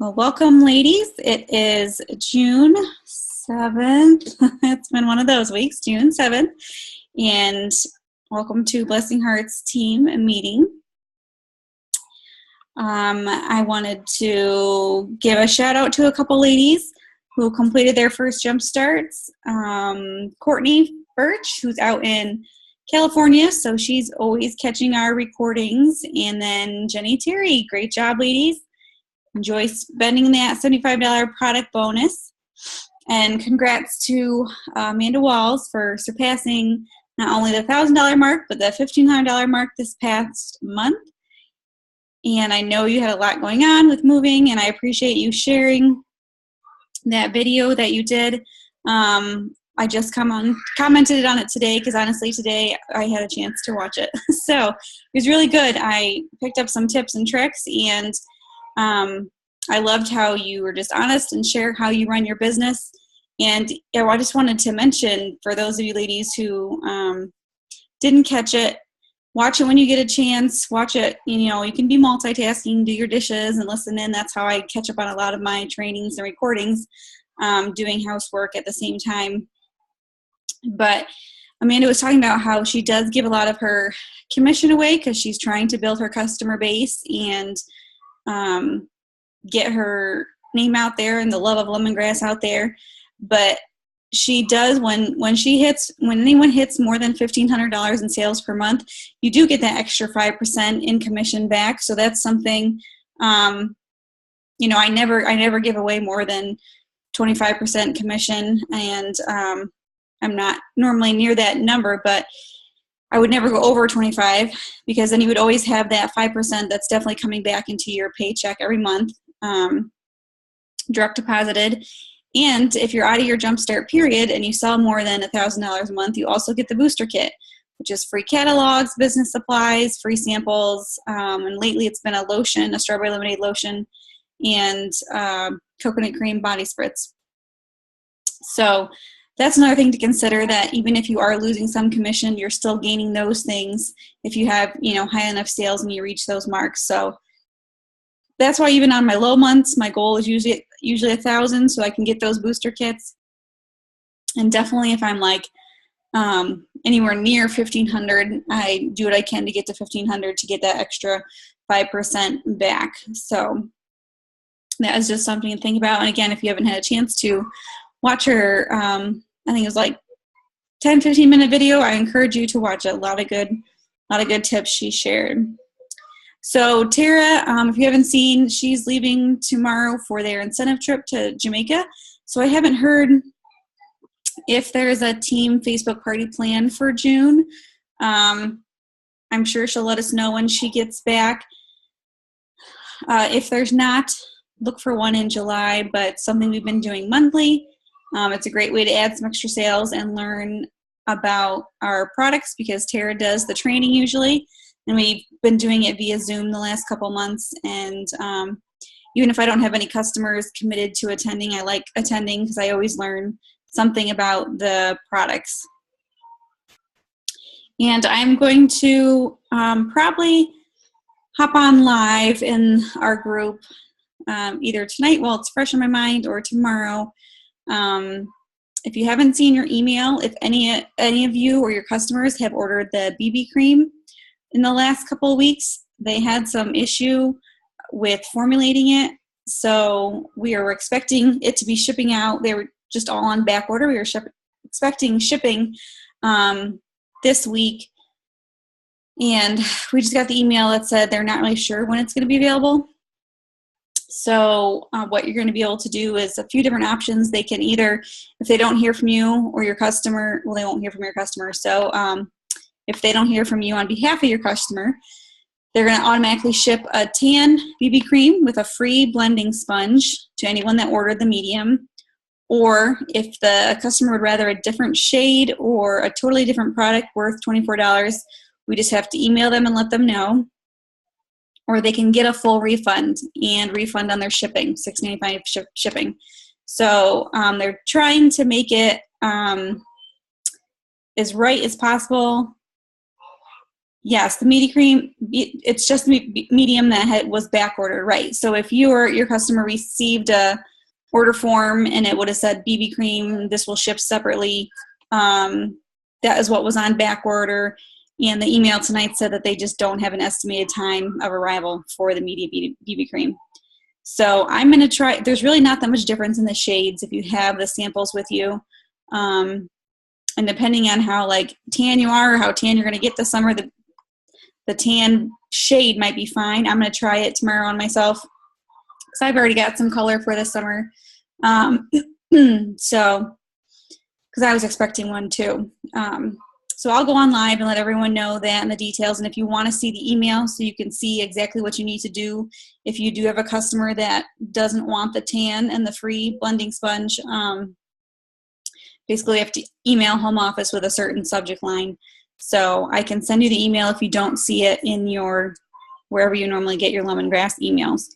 Well, welcome, ladies. It is June 7th. It's been one of those weeks, June 7th. And welcome to Blessing Hearts team meeting. I wanted to give a shout out to a couple ladies who completed their first jump starts. Courtney Birch, who's out in California, so she's always catching our recordings. And then Jenny Terry. Great job, ladies. Enjoy spending that $75 product bonus. And congrats to Amanda Walls for surpassing not only the $1,000 mark, but the $1,500 mark this past month. And I know you had a lot going on with moving, and I appreciate you sharing that video that you did. I just commented on it today because honestly today I had a chance to watch it. So it was really good. I picked up some tips and tricks, and I loved how you were just honest and share how you run your business. And I just wanted to mention, for those of you ladies who didn't catch it, watch it when you get a chance. Watch it. You can be multitasking, do your dishes and listen in. That's how I catch up on a lot of my trainings and recordings, doing housework at the same time. But Amanda was talking about how she does give a lot of her commission away because she's trying to build her customer base and get her name out there and the love of lemongrass out there. But she does, when anyone hits more than $1,500 in sales per month, you do get that extra 5% in commission back. So that's something, I never give away more than 25% commission, and I'm not normally near that number, but I would never go over 25 because then you would always have that 5% that's definitely coming back into your paycheck every month, direct deposited. And if you're out of your jumpstart period and you sell more than $1,000 a month, you also get the booster kit, which is free catalogs, business supplies, free samples, and lately it's been a strawberry lemonade lotion, and coconut cream body spritz. So that's another thing to consider, that even if you are losing some commission, you're still gaining those things if you have, high enough sales and you reach those marks. So that's why even on my low months, my goal is usually 1,000, so I can get those booster kits. And definitely if I'm like anywhere near 1,500, I do what I can to get to 1,500 to get that extra 5% back. So that is just something to think about. And again, if you haven't had a chance to watch her, I think it was like 10-15 minute video, I encourage you to watch it. A lot of good tips she shared. So Tara, if you haven't seen, she's leaving tomorrow for their incentive trip to Jamaica. So I haven't heard if there's a team Facebook party plan for June. I'm sure she'll let us know when she gets back. If there's not, look for one in July, but something we've been doing monthly. It's a great way to add some extra sales and learn about our products because Tara does the training usually. And we've been doing it via Zoom the last couple months. And even if I don't have any customers committed to attending, I like attending because I always learn something about the products. And I'm going to probably hop on live in our group either tonight while it's fresh in my mind or tomorrow. If you haven't seen your email, if any of you or your customers have ordered the BB cream in the last couple of weeks, they had some issue with formulating it. So we were expecting it to be shipping out. They were just all on back order. We were expecting shipping this week. And we just got the email that said they're not really sure when it's going to be available. So what you're going to be able to do is a few different options. They can either, if they don't hear from you or your customer, well, they won't hear from your customer. So if they don't hear from you on behalf of your customer, they're going to automatically ship a tan BB cream with a free blending sponge to anyone that ordered the medium. Or if the customer would rather a different shade or a totally different product worth $24, we just have to email them and let them know. Or they can get a full refund and refund on their shipping, $6.95 shipping. So they're trying to make it as right as possible. Yes, the media cream, it's just medium that was back ordered, right? So if your customer received a order form and it would have said BB cream, this will ship separately, that is what was on back order. And the email tonight said that they just don't have an estimated time of arrival for the media BB cream. So I'm going to try, there's really not that much difference in the shades if you have the samples with you. And depending on how like tan you are or how tan you're going to get this summer, the tan shade might be fine. I'm going to try it tomorrow on myself because I've already got some color for this summer. So, because I was expecting one too. So I'll go on live and let everyone know that and the details. And if you want to see the email so you can see exactly what you need to do, if you do have a customer that doesn't want the tan and the free blending sponge, basically you have to email home office with a certain subject line. So I can send you the email if you don't see it in your, wherever you normally get your lemongrass emails.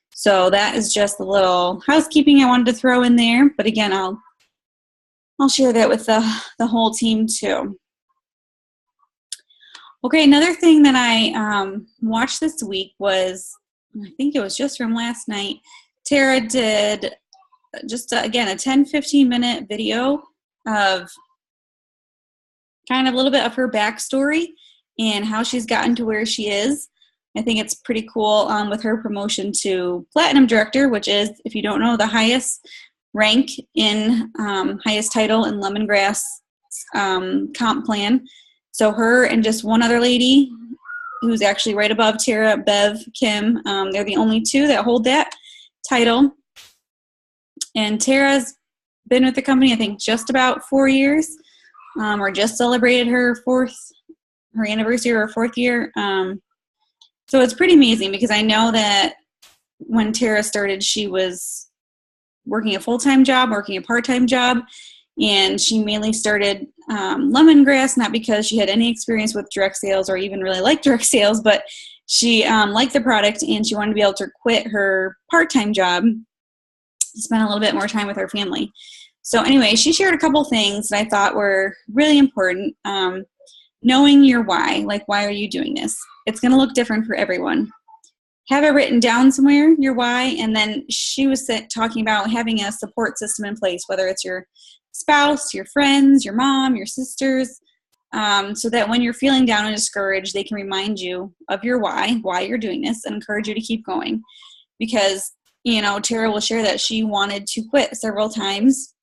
So that is just a little housekeeping I wanted to throw in there. But again, I'll share that with the whole team too. Okay, another thing that I watched this week was, I think it was just from last night, Tara did just, again, a 10-15 minute video of kind of a little bit of her backstory and how she's gotten to where she is. I think it's pretty cool with her promotion to Platinum Director, which is, if you don't know, the highest rank in, highest title in Lemongrass comp plan. So her and just one other lady who's actually right above Tara, Bev Kim, they're the only two that hold that title. And Tara's been with the company, I think, just about 4 years, or just celebrated her anniversary of her 4th year. So it's pretty amazing because I know that when Tara started, she was working a full-time job, working a part-time job, and she mainly started lemongrass, not because she had any experience with direct sales or even really liked direct sales, but she liked the product and she wanted to be able to quit her part-time job to spend a little bit more time with her family. So anyway, she shared a couple things that I thought were really important. Knowing your why, like why are you doing this? It's going to look different for everyone. Have it written down somewhere, your why, and then she was talking about having a support system in place, whether it's your spouse, your friends, your mom, your sisters, so that when you're feeling down and discouraged, they can remind you of your why you're doing this, and encourage you to keep going. Because, you know, Tara will share that she wanted to quit several times,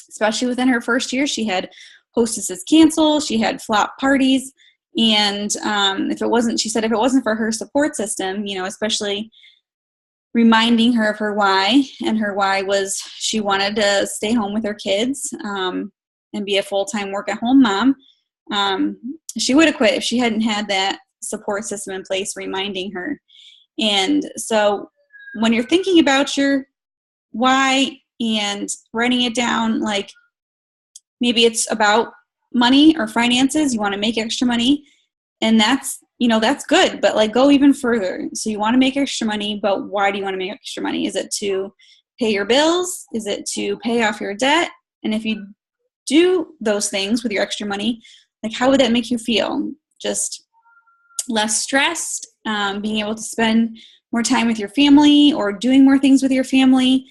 especially within her first year. She had hostesses cancel, she had flop parties, and she said if it wasn't for her support system, you know, especially reminding her of her why, and her why was she wanted to stay home with her kids and be a full-time work-at-home mom, she would have quit if she hadn't had that support system in place reminding her. And so when you're thinking about your why and writing it down, like maybe it's about money or finances, you want to make extra money, and that's, you know, that's good, but like go even further. So you want to make extra money, but why do you want to make extra money? Is it to pay your bills? Is it to pay off your debt? And if you do those things with your extra money, like how would that make you feel? Just less stressed, being able to spend more time with your family or doing more things with your family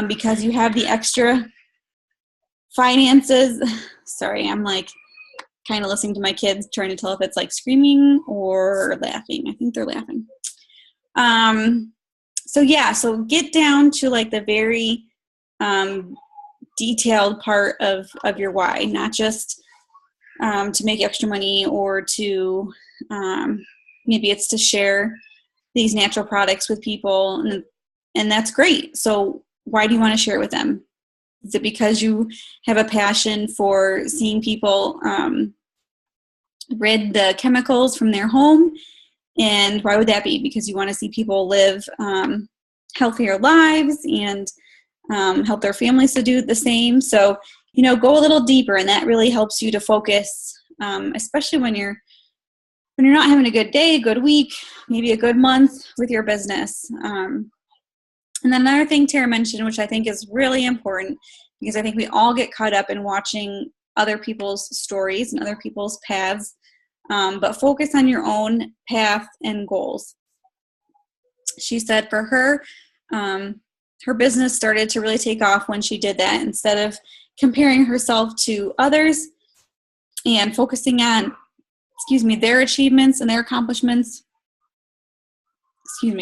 because you have the extra finances. Sorry, I'm like kind of listening to my kids trying to tell if it's like screaming or laughing. I think they're laughing. So get down to like the very detailed part of your why, not just to make extra money or to maybe it's to share these natural products with people, and that's great. So why do you want to share it with them? Is it because you have a passion for seeing people rid the chemicals from their home? And why would that be? Because you want to see people live healthier lives and help their families to do the same. So, you know, go a little deeper, and that really helps you to focus, especially when you're not having a good day, a good week, maybe a good month with your business. And then another thing Tara mentioned, which I think is really important, because I think we all get caught up in watching other people's stories and other people's paths. but focus on your own path and goals. She said for her, her business started to really take off when she did that. Instead of comparing herself to others and focusing on, their achievements and their accomplishments,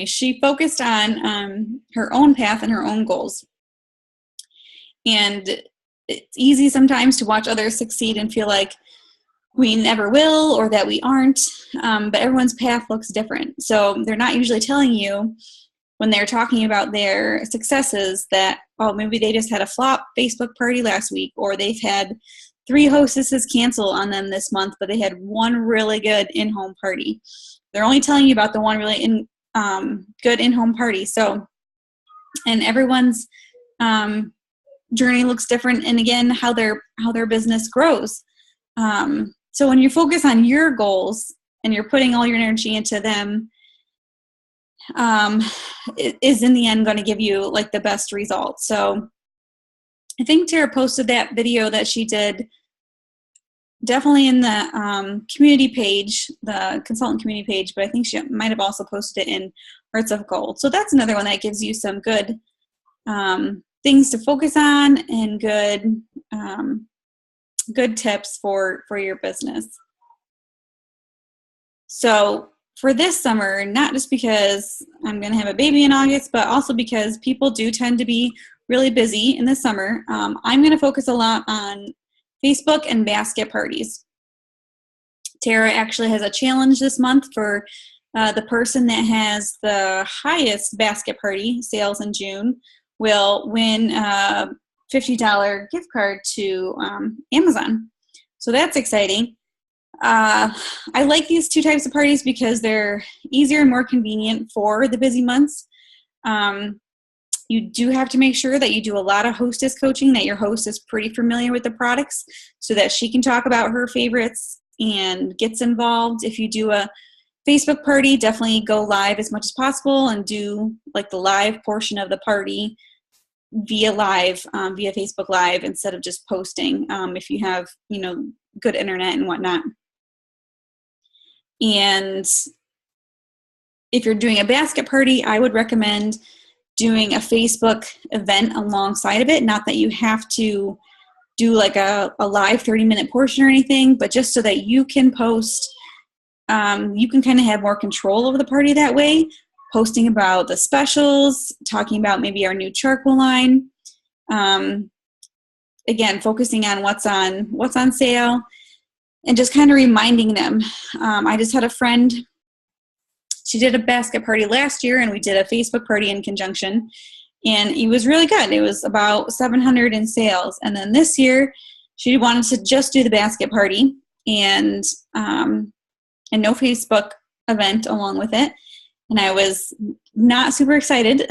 she focused on her own path and her own goals. And it's easy sometimes to watch others succeed and feel like we never will or that we aren't, but everyone's path looks different. So they're not usually telling you when they're talking about their successes that, oh, maybe they just had a flop Facebook party last week, or they've had 3 hostesses cancel on them this month, but they had one really good in-home party. They're only telling you about the one really good in-home party. So, and everyone's journey looks different, and again, how their business grows. So when you focus on your goals and you're putting all your energy into them, it is in the end going to give you like the best results. So I think Tara posted that video that she did definitely in the community page, the consultant community page, but I think she might have also posted it in Hearts of Gold. So that's another one that gives you some good things to focus on and good tips for your business. So for this summer, not just because I'm going to have a baby in August, but also because people do tend to be really busy in the summer, I'm going to focus a lot on Facebook and basket parties. Tara actually has a challenge this month for the person that has the highest basket party sales in June will win a $50 gift card to Amazon. So that's exciting. I like these 2 types of parties because they're easier and more convenient for the busy months. You do have to make sure that you do a lot of hostess coaching, that your host is pretty familiar with the products so that she can talk about her favorites and gets involved. If you do a Facebook party, definitely go live as much as possible and do like the live portion of the party via Facebook Live instead of just posting if you have, good internet and whatnot. And if you're doing a basket party, I would recommend doing a Facebook event alongside of it. Not that you have to do like a live 30-minute portion or anything, but just so that you can post, you can kind of have more control over the party that way, posting about the specials, talking about maybe our new charcoal line. Again, focusing on what's on sale and just kind of reminding them. I just had a friend, she did a basket party last year and we did a Facebook party in conjunction, and it was really good. It was about 700 in sales. And then this year she wanted to just do the basket party and no Facebook event along with it. And I was not super excited,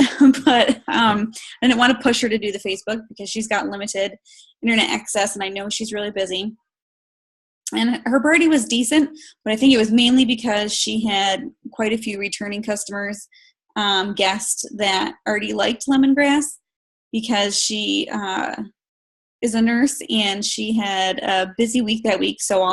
but I didn't want to push her to do the Facebook because she's got limited internet access and I know she's really busy. And her party was decent, but I think it was mainly because she had quite a few returning customers, guests that already liked lemongrass because she is a nurse and she had a busy week that week. So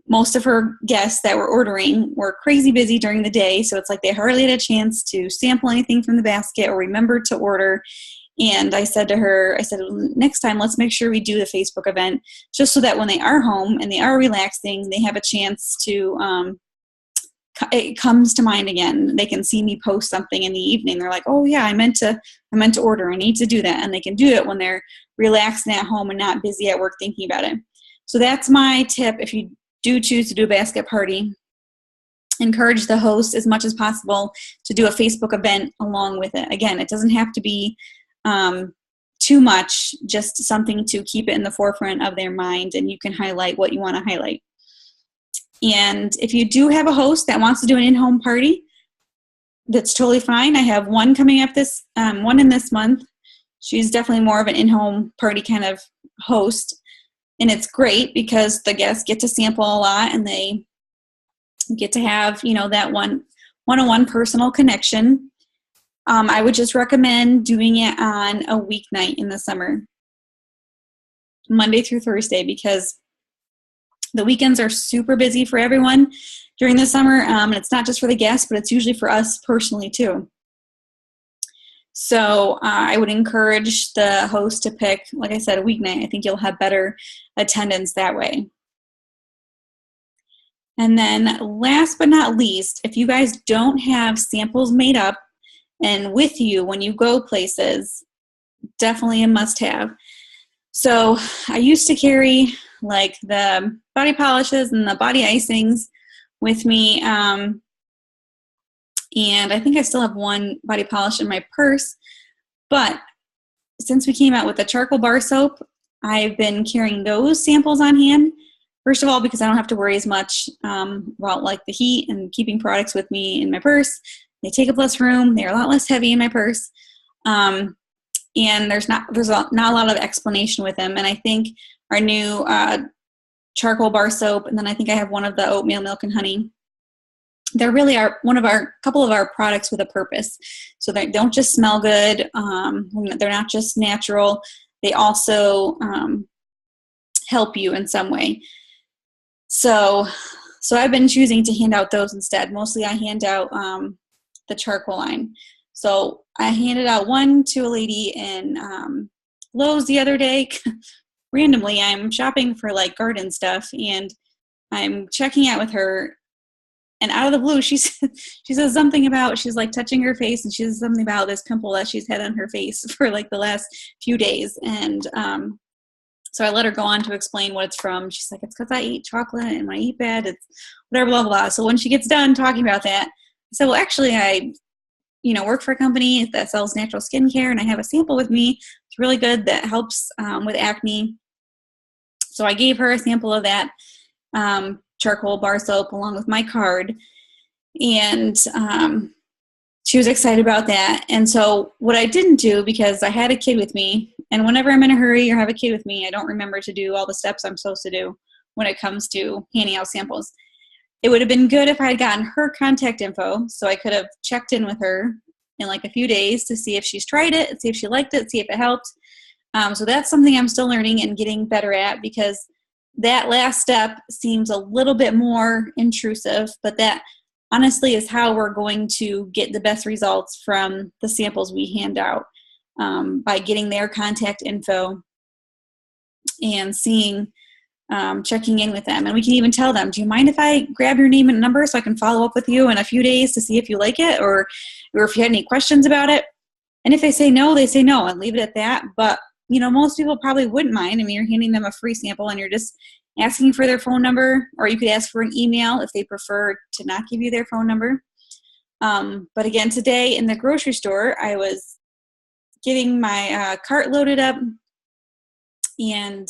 most of her guests that were ordering were crazy busy during the day. So it's like they hardly had a chance to sample anything from the basket or remember to order. And I said to her, next time, let's make sure we do the Facebook event just so that when they are home and they are relaxing, they have a chance to, it comes to mind again. They can see me post something in the evening. They're like, oh yeah, I meant to order. I need to do that. And they can do it when they're relaxing at home and not busy at work thinking about it. So that's my tip. If you do choose to do a basket party, encourage the host as much as possible to do a Facebook event along with it. Again, it doesn't have to be too much, just something to keep it in the forefront of their mind, and you can highlight what you want to highlight. And if you do have a host that wants to do an in-home party, that's totally fine. I have one coming up one in this month. She's definitely more of an in-home party kind of host, and it's great because the guests get to sample a lot and they get to have, that one-on-one personal connection. I would just recommend doing it on a weeknight in the summer, Monday through Thursday, because The weekends are super busy for everyone during the summer, and it's not just for the guests, but it's usually for us personally too. So I would encourage the host to pick, like I said, a weeknight. I think you'll have better attendance that way. And then last but not least, if you guys don't have samples made up and with you when you go places, definitely a must-have. So I used to carry like the body polishes and the body icings with me. And I think I still have one body polish in my purse. But since we came out with the charcoal bar soap, I've been carrying those samples on hand. First of all, because I don't have to worry as much about like the heat and keeping products with me in my purse. They take up less room. They're a lot less heavy in my purse. And there's not a lot of explanation with them. And I think our new charcoal bar soap, and then I think I have one of the oatmeal milk and honey. They really are couple of our products with a purpose. So they don't just smell good. They're not just natural. They also help you in some way. So I've been choosing to hand out those instead. Mostly I hand out the charcoal line. So I handed out one to a lady in Lowe's the other day. Randomly, I'm shopping for like garden stuff, and I'm checking out with her. And out of the blue, she says something about, she's like touching her face, and she says something about this pimple that she's had on her face for like the last few days. And so I let her go on to explain what it's from. She's like, it's because I eat chocolate, and when I eat bad, it's whatever, blah, blah, blah. So when she gets done talking about that, I said, well, actually, I work for a company that sells natural skincare, and I have a sample with me. It's really good that helps with acne. So I gave her a sample of that charcoal bar soap along with my card, and she was excited about that. And so what I didn't do, because I had a kid with me, and whenever I'm in a hurry or have a kid with me, I don't remember to do all the steps I'm supposed to do when it comes to handing out samples. It would have been good if I had gotten her contact info, so I could have checked in with her in like a few days to see if she's tried it, see if she liked it, see if it helped. So that's something I'm still learning and getting better at, because that last step seems a little bit more intrusive, but that honestly is how we're going to get the best results from the samples we hand out, by getting their contact info and seeing, checking in with them. And we can even tell them, do you mind if I grab your name and number so I can follow up with you in a few days to see if you like it, or if you had any questions about it? And if they say no, they say no, and leave it at that. But most people probably wouldn't mind. I mean, you're handing them a free sample and you're just asking for their phone number, or you could ask for an email if they prefer to not give you their phone number. But again, today in the grocery store, I was getting my cart loaded up. And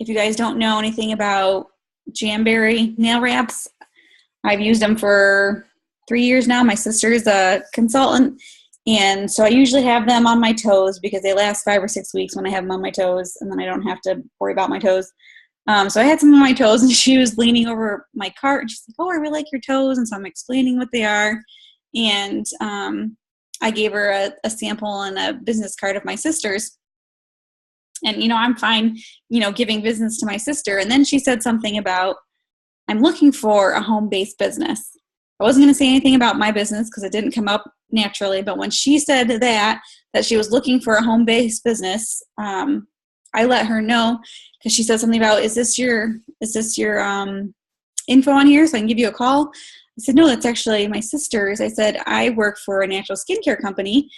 if you guys don't know anything about Jamberry nail wraps, I've used them for 3 years now. My sister's a consultant. And so I usually have them on my toes because they last 5 or 6 weeks when I have them on my toes, and then I don't have to worry about my toes. So I had some on my toes, and she was leaning over my cart, and she's like, oh, I really like your toes. And so I'm explaining what they are. And I gave her a sample and a business card of my sister's. And, I'm fine, giving business to my sister. And then she said something about, I'm looking for a home-based business. I wasn't going to say anything about my business because it didn't come up naturally. But when she said that she was looking for a home-based business, I let her know, because she said something about, is this your info on here so I can give you a call? I said, no, that's actually my sister's. I said, I work for a natural skincare company.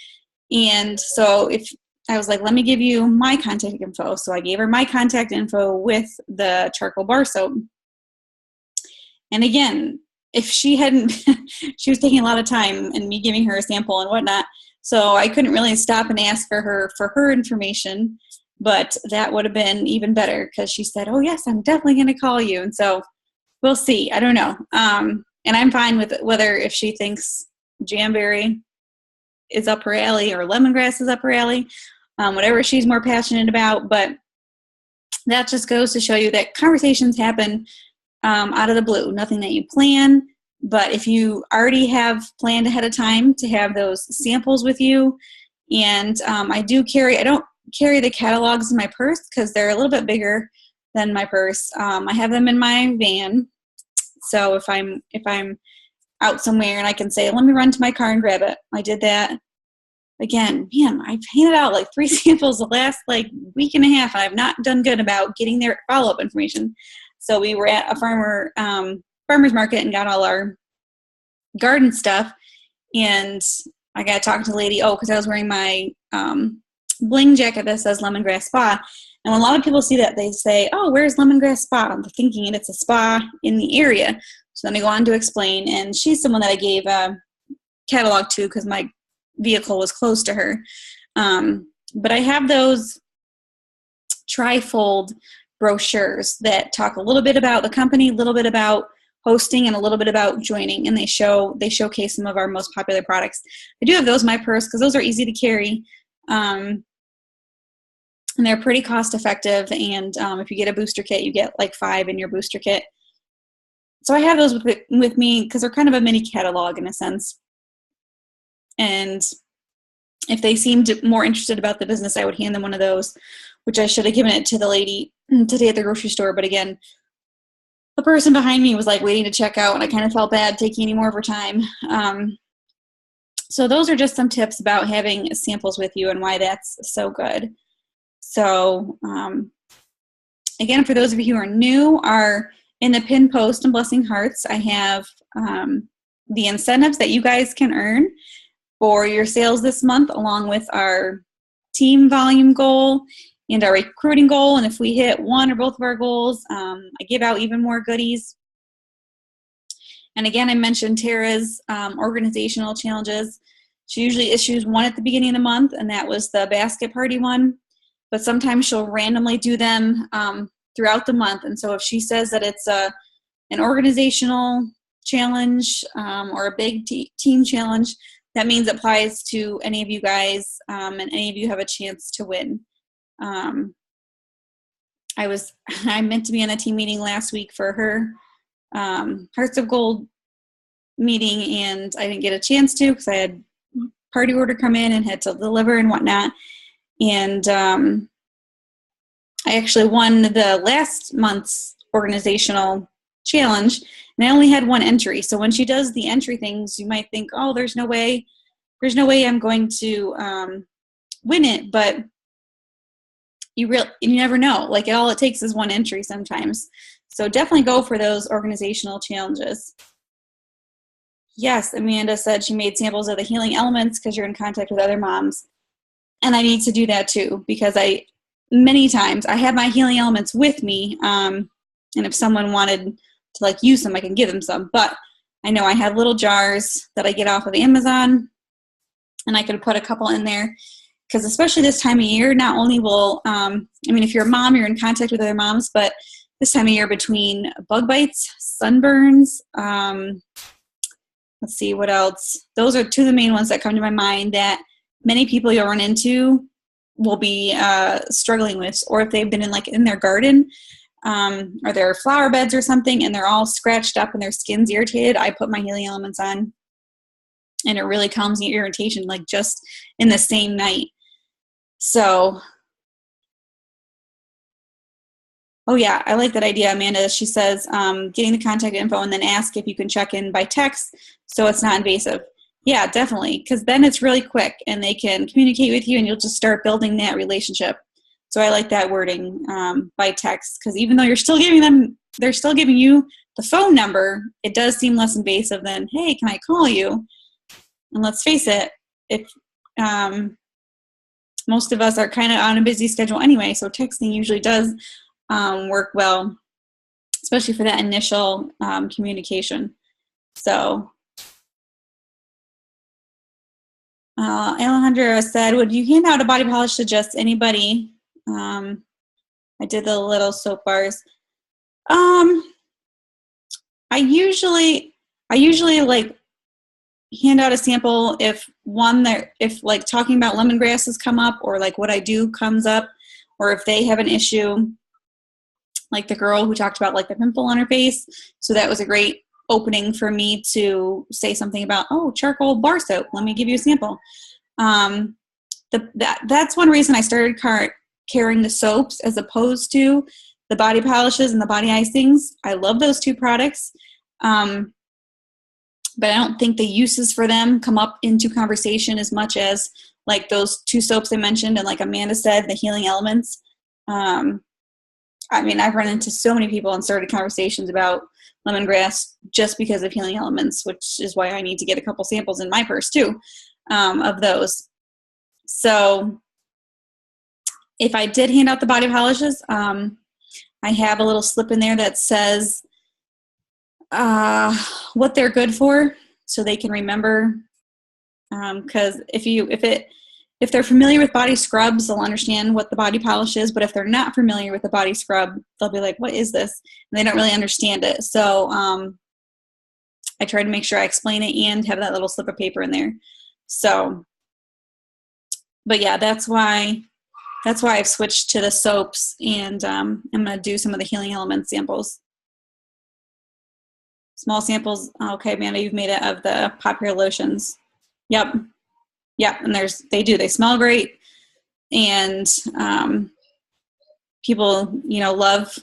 And so I was like, let me give you my contact info. So I gave her my contact info with the charcoal bar soap. And again, if she hadn't, she was taking a lot of time and me giving her a sample and whatnot. So I couldn't really stop and ask for her information, but that would have been even better, because she said, oh yes, I'm definitely going to call you. And so we'll see. I don't know. And I'm fine with whether if she thinks Jamberry is up her alley or lemongrass is up her alley, whatever she's more passionate about. But that just goes to show you that conversations happen out of the blue, nothing that you plan. But if you already have planned ahead of time to have those samples with you, and I don't carry the catalogs in my purse because they're a little bit bigger than my purse. I have them in my van. So if I'm out somewhere and I can say, let me run to my car and grab it. I did that. Again, man, I've handed out like 3 samples the last like week and a half, and I've not done good about getting their follow-up information. So we were at a farmer's market and got all our garden stuff, and I got talking to the lady, because I was wearing my bling jacket that says Lemongrass Spa. And when a lot of people see that, they say, oh, where's Lemongrass Spa? I'm thinking it's a spa in the area. So then I go on to explain, and she's someone that I gave a catalog to because my vehicle was close to her. But I have those trifold brochures that talk a little bit about the company, a little bit about hosting, and a little bit about joining, and they showcase some of our most popular products. I do have those in my purse because those are easy to carry, and they're pretty cost effective, and if you get a booster kit, you get like 5 in your booster kit. So I have those with me because they're kind of a mini catalog in a sense. And if they seemed more interested about the business, I would hand them one of those, which I should have given it to the lady today at the grocery store. But again, the person behind me was like waiting to check out, and I kind of felt bad taking any more of her time. So those are just some tips about having samples with you and why that's so good. So again, for those of you who are new, in the pin post and Blessing Hearts, I have the incentives that you guys can earn for your sales this month, along with our team volume goal and our recruiting goal. And if we hit one or both of our goals, I give out even more goodies. And again, I mentioned Tara's organizational challenges. She usually issues one at the beginning of the month, and that was the basket party one. But sometimes she'll randomly do them throughout the month. And so if she says that it's an organizational challenge or a big team challenge, that means it applies to any of you guys, and any of you have a chance to win. I meant to be in a team meeting last week for her Hearts of Gold meeting, and I didn't get a chance to because I had party order come in and had to deliver and whatnot. And I actually won the last month's organizational challenge, and I only had 1 entry. So when she does the entry things, you might think, oh, there's no way I'm going to win it. But you never know. Like, all it takes is 1 entry sometimes. So definitely go for those organizational challenges. Yes, Amanda said she made samples of the healing elements because you're in contact with other moms. And I need to do that too, because many times I have my healing elements with me. And if someone wanted to use them, I can give them some. But I know I have little jars that I get off of Amazon, and I could put a couple in there. Because especially this time of year, not only will, if you're a mom, you're in contact with other moms, but this time of year between bug bites, sunburns, let's see, what else? Those are 2 of the main ones that come to my mind that many people you'll run into will be struggling with, or if they've been in their garden or their flower beds or something, and they're all scratched up and their skin's irritated, I put my healing elements on, and it really calms the irritation, just in the same night. So, oh yeah, I like that idea, Amanda. She says, getting the contact info and then ask if you can check in by text so it's not invasive. Yeah, definitely, because then it's really quick and they can communicate with you, and you'll just start building that relationship. So I like that wording, by text, because even though they're still giving you the phone number, it does seem less invasive than, hey, can I call you? And let's face it, if most of us are kind of on a busy schedule anyway, so texting usually does work well, especially for that initial communication. So Alejandra said, would you hand out a body polish to just anybody? I did the little soap bars. I usually hand out a sample if talking about lemongrass has come up, or what I do comes up, or if they have an issue, like the girl who talked about the pimple on her face. So that was a great opening for me to say something about, charcoal bar soap. Let me give you a sample. That's one reason I started carrying the soaps as opposed to the body polishes and the body icings, I love those two products. But I don't think the uses for them come up into conversation as much as like those two soaps I mentioned, and like Amanda said, the healing elements. I mean, I've run into so many people and started conversations about lemongrass just because of healing elements, which is why I need to get a couple samples in my purse too, of those. So if I did hand out the body polishes, I have a little slip in there that says what they're good for, so they can remember. Because if they're familiar with body scrubs, they'll understand what the body polish is. But if they're not familiar with the body scrub, they'll be like, "What is this?" And they don't really understand it. So I try to make sure I explain it and have that little slip of paper in there. So, but yeah, that's why I've switched to the soaps, and I'm gonna do some of the healing element samples. Small samples. Okay, Amanda, you've made it of the popular lotions. Yep. And they smell great. And people, love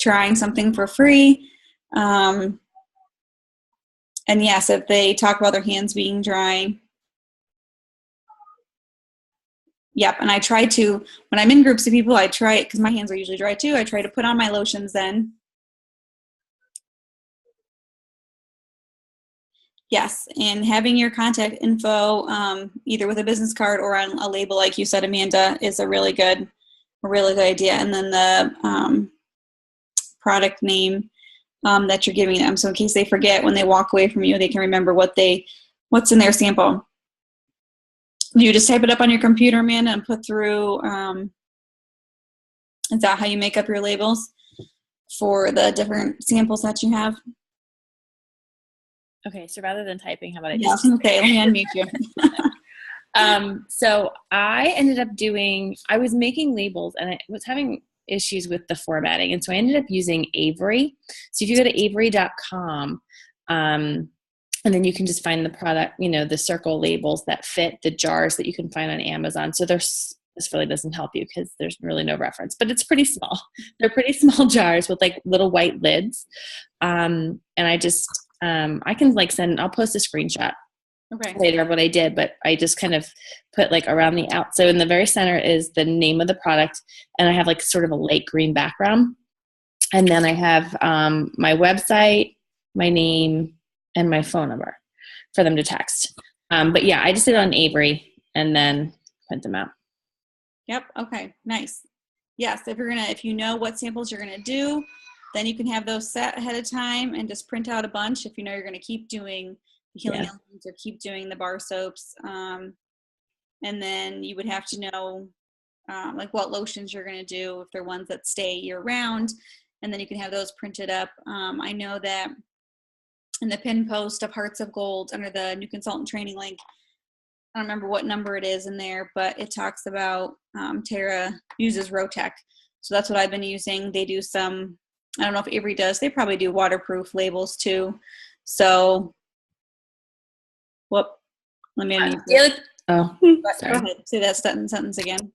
trying something for free. And yes, if they talk about their hands being dry. Yep. And I try to, when I'm in groups of people, I try, because my hands are usually dry too, I try to put on my lotions then. Yes, and having your contact info either with a business card or on a label, like you said, Amanda, is a really good idea. And then the product name that you're giving them, so in case they forget when they walk away from you, they can remember what's in their sample. You just type it up on your computer, Amanda, and put through. Is that how you make up your labels for the different samples that you have? Okay, so rather than typing, how about I just... Yeah, okay, let me unmute you. So I ended up I was making labels, and I was having issues with the formatting, and so I ended up using Avery. So if you go to avery.com, and then you can just find the product, the circle labels that fit the jars that you can find on Amazon. So this really doesn't help you because there's really no reference, but it's pretty small. They're pretty small jars with like little white lids. And I just... I can I'll post a screenshot later of what I did, but I just kind of put like around the out. So in the very center is the name of the product, and I have like sort of a light green background. And then I have my website, my name, and my phone number for them to text. But yeah, I just did it on Avery and then print them out. Yep. Okay. Nice. Yes. If you know what samples you're going to do, then you can have those set ahead of time and just print out a bunch if you know you're going to keep doing the healing elements or keep doing the bar soaps. And then you would have to know like what lotions you're going to do if they're ones that stay year round. And then you can have those printed up. I know that in the pin post of Hearts of Gold under the new consultant training link, I don't remember what number it is in there, but it talks about Tara uses Rotec. So that's what I've been using. They do some... I don't know if Avery does. They probably do waterproof labels too. So, let me unmute. Oh, sorry. Go ahead. Say that sentence again.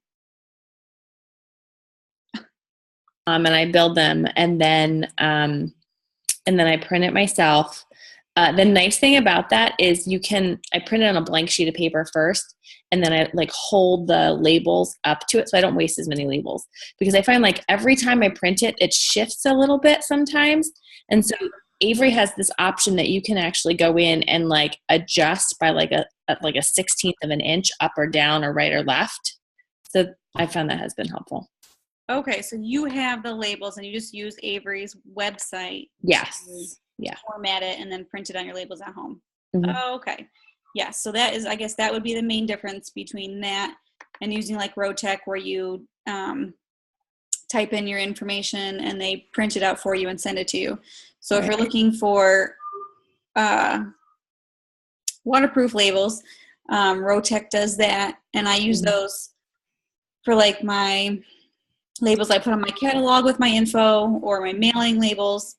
And I build them, and then I print it myself. The nice thing about that is I print it on a blank sheet of paper first, and then I hold the labels up to it so I don't waste as many labels, because I find every time I print it, it shifts a little bit sometimes. And so Avery has this option that you can actually go in and adjust by a 1/16 of an inch up or down or right or left. So I found that has been helpful. Okay. So you have the labels and you just use Avery's website. Yes. Yeah. Format it and then print it on your labels at home. Mm-hmm. Oh, okay. Yeah. So I guess that would be the main difference between that and using Rotec, where you type in your information and they print it out for you and send it to you. So if you're looking for waterproof labels, Rotec does that, and I use those for my labels I put on my catalog with my info or my mailing labels.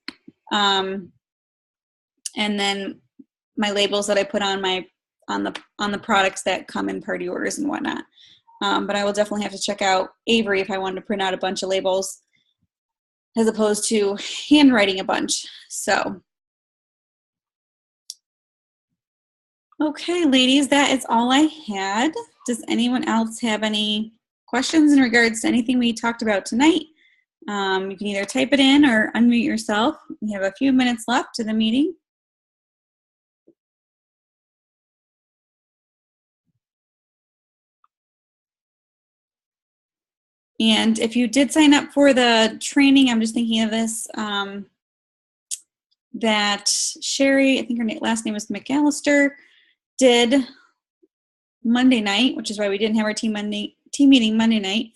And then my labels that I put on on the products that come in party orders and whatnot. But I will definitely have to check out Avery if I wanted to print out a bunch of labels. as opposed to handwriting a bunch. So, okay, ladies, that is all I had. Does anyone else have any questions in regards to anything we talked about tonight? You can either type it in or unmute yourself. We have a few minutes left to the meeting. And if you did sign up for the training, I'm just thinking of this, that Sherry, I think her last name was McAllister, did Monday night, which is why we didn't have our team meeting Monday night.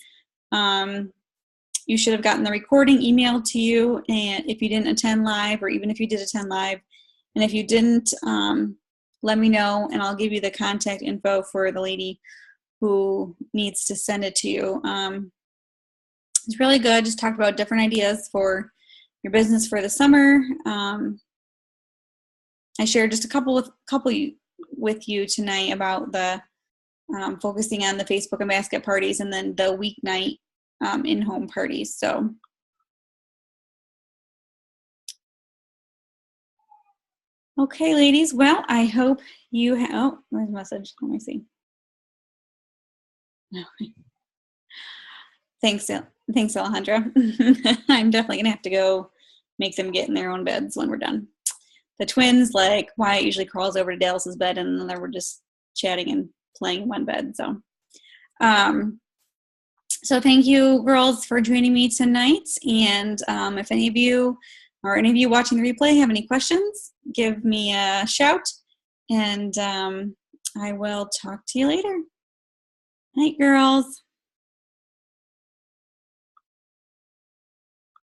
You should have gotten the recording emailed to you, and if you didn't attend live, or even if you did attend live, and if you didn't, let me know, and I'll give you the contact info for the lady who needs to send it to you. It's really good. Just talk about different ideas for your business for the summer. I shared just a couple with you tonight about the focusing on the Facebook and basket parties, and then the weeknight in-home parties. So, okay, ladies. Well, I hope you have. Oh, where's the message? Let me see. No. Thanks, Alejandra. I'm definitely gonna have to go make them get in their own beds when we're done. The twins, like Wyatt, usually crawls over to Dallas's bed, and then we're just chatting and playing in one bed. So, so thank you, girls, for joining me tonight. And if any of you or any of you watching the replay have any questions, give me a shout, and I will talk to you later. Night, girls.